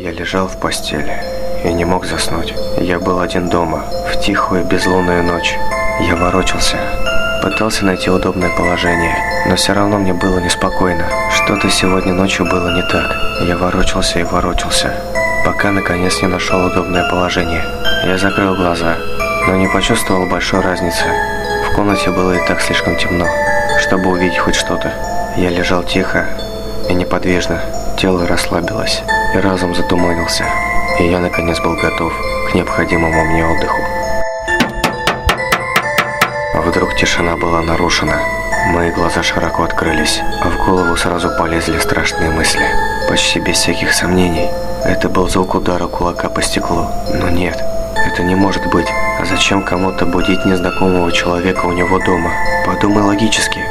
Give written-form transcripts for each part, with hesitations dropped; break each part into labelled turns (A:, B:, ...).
A: Я лежал в постели и не мог заснуть. Я был один дома, в тихую безлунную ночь. Я ворочался, пытался найти удобное положение, но все равно мне было неспокойно. Что-то сегодня ночью было не так. Я ворочался и ворочался, пока наконец не нашел удобное положение. Я закрыл глаза, но не почувствовал большой разницы. В комнате было и так слишком темно, чтобы увидеть хоть что-то. Я лежал тихо и неподвижно. Тело расслабилось, и разум затуманился, и я наконец был готов к необходимому мне отдыху. Вдруг тишина была нарушена. Мои глаза широко открылись, а в голову сразу полезли страшные мысли. Почти без всяких сомнений, это был звук удара кулака по стеклу. Но нет, это не может быть. А зачем кому-то будить незнакомого человека у него дома? Подумай логически.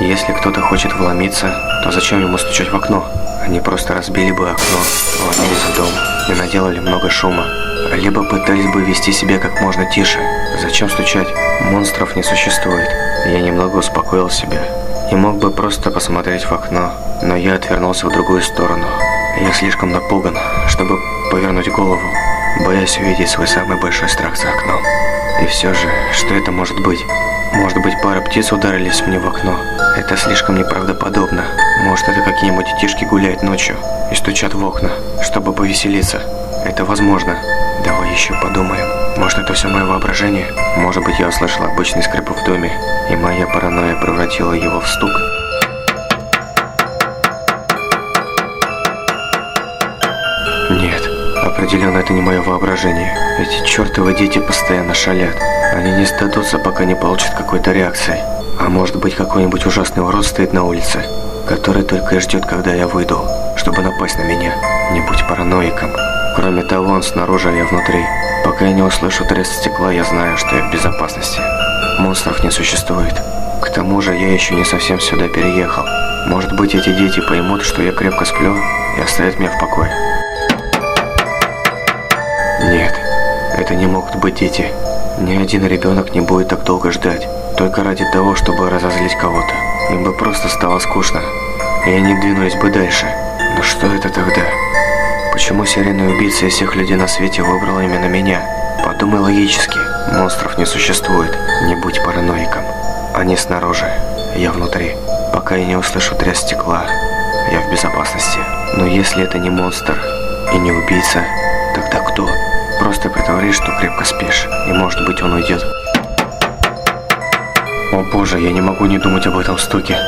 A: Если кто-то хочет вломиться, то зачем ему стучать в окно? Они просто разбили бы окно, вломились в дом и наделали много шума. Либо пытались бы вести себя как можно тише. Зачем стучать? Монстров не существует. Я немного успокоил себя и мог бы просто посмотреть в окно, но я отвернулся в другую сторону. Я слишком напуган, чтобы повернуть голову, боясь увидеть свой самый большой страх за окном. И все же, что это может быть? Может быть, пара птиц ударились мне в окно? Это слишком неправдоподобно. Может, это какие-нибудь детишки гуляют ночью и стучат в окна, чтобы повеселиться? Это возможно. Давай еще подумаем. Может, это все мое воображение? Может быть, я услышал обычный скрип в доме, и моя паранойя превратила его в стук? Нет, определенно это не мое воображение. Эти чертовы дети постоянно шалят. Они не сдадутся, пока не получат какой-то реакции. А может быть, какой-нибудь ужасный урод стоит на улице, который только и ждет, когда я выйду, чтобы напасть на меня. Не будь параноиком. Кроме того, он снаружи, а я внутри. Пока я не услышу треск стекла, я знаю, что я в безопасности. Монстров не существует. К тому же, я еще не совсем сюда переехал. Может быть, эти дети поймут, что я крепко сплю, и оставят меня в покое. Нет, это не могут быть дети. Ни один ребенок не будет так долго ждать, только ради того, чтобы разозлить кого-то. Им бы просто стало скучно, и они двинулись бы дальше. Но что это тогда? Почему серийный убийца из всех людей на свете выбрал именно меня? Подумай логически. Монстров не существует. Не будь параноиком. Они снаружи, я внутри. Пока я не услышу треск стекла, я в безопасности. Но если это не монстр и не убийца, тогда кто? Просто притворись, что крепко спишь, и может быть он уйдет. О боже, я не могу не думать об этом стуке.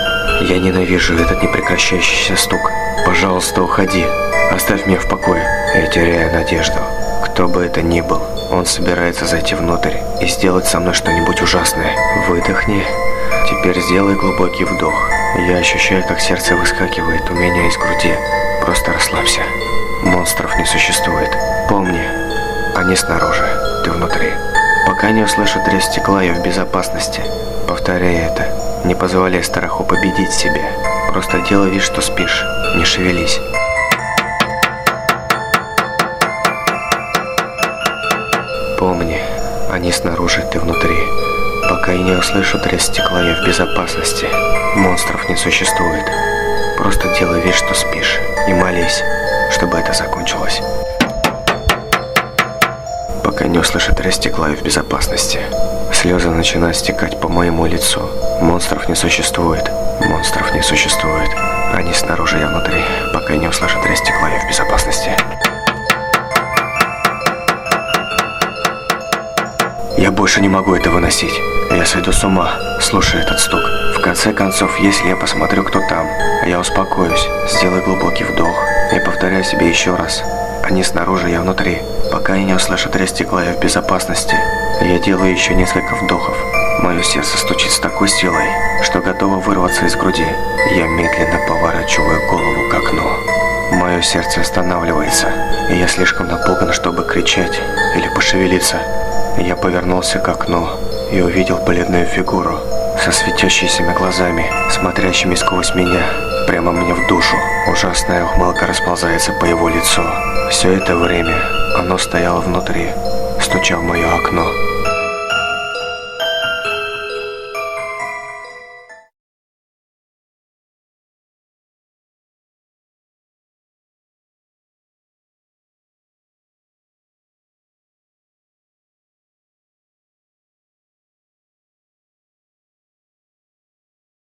A: Я ненавижу этот непрекращающийся стук. Пожалуйста, уходи. Оставь меня в покое. Я теряю надежду. Кто бы это ни был, он собирается зайти внутрь и сделать со мной что-нибудь ужасное. Выдохни. Теперь сделай глубокий вдох. Я ощущаю, как сердце выскакивает у меня из груди. Просто расслабься. Монстров не существует. Помни, они снаружи, ты внутри. Пока не услышу треск стекла, я в безопасности. Повторяй это. Не позволяй страху победить себя. Просто делай вид, что спишь. Не шевелись. Помни, они снаружи, ты внутри. Пока я не услышу треск стекла, я в безопасности. Монстров не существует. Просто делай вид, что спишь. И молись, чтобы это закончилось. Пока не услышу треск стекла, я в безопасности. Слезы начинают стекать по моему лицу. Монстров не существует. Монстров не существует. Они снаружи, я внутри. Пока я не услышу треск стекла, я в безопасности. Я больше не могу это выносить. Я сойду с ума, слушая этот стук. В конце концов, если я посмотрю, кто там, я успокоюсь, сделаю глубокий вдох и повторяю себе еще раз. Они снаружи, я внутри. Пока я не услышу треск стекла, я в безопасности. Я делаю еще несколько вдохов. Мое сердце стучит с такой силой, что готово вырваться из груди. Я медленно поворачиваю голову к окну. Мое сердце останавливается, и я слишком напуган, чтобы кричать или пошевелиться. Я повернулся к окну и увидел бледную фигуру со светящимися глазами, смотрящими сквозь меня, прямо мне в душу. Ужасная ухмылка расползается по его лицу. Все это время оно стояло внутри, стуча в мое окно.